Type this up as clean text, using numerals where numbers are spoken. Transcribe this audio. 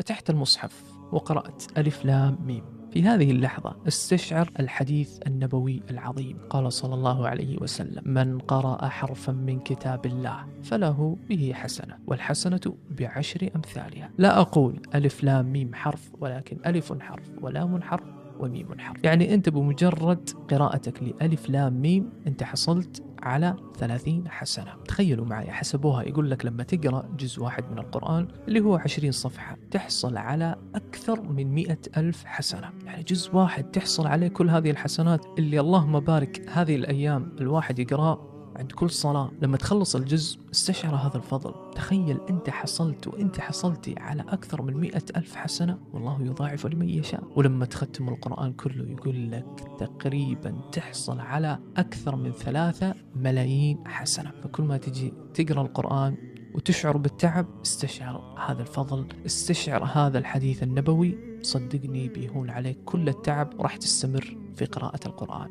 فتحت المصحف وقرأت ألف لام ميم. في هذه اللحظة استشعر الحديث النبوي العظيم. قال صلى الله عليه وسلم: من قرأ حرفا من كتاب الله فله به حسنة، والحسنة ب10 أمثالها. لا أقول ألف لام ميم حرف، ولكن ألف حرف ولام حرف وميم حرف. يعني أنت بمجرد قراءتك لألف لام ميم أنت حصلت على 30 حسنة. تخيلوا معي، حسبوها، يقول لك لما تقرأ جزء واحد من القرآن اللي هو 20 صفحة تحصل على أكثر من 100,000 حسنة. يعني جزء واحد تحصل عليه كل هذه الحسنات اللي اللهم بارك هذه الأيام الواحد يقرأ عند كل صلاة. لما تخلص الجزء استشعر هذا الفضل. تخيل أنت حصلت وأنت حصلتي على أكثر من 100,000 حسنة، والله يضاعف لمن يشاء. ولما تختم القرآن كله يقول لك تقريبا تحصل على أكثر من 3 ملايين حسنة. فكل ما تجي تقرأ القرآن وتشعر بالتعب استشعر هذا الفضل، استشعر هذا الحديث النبوي، صدقني بيهون عليك كل التعب وراح تستمر في قراءة القرآن.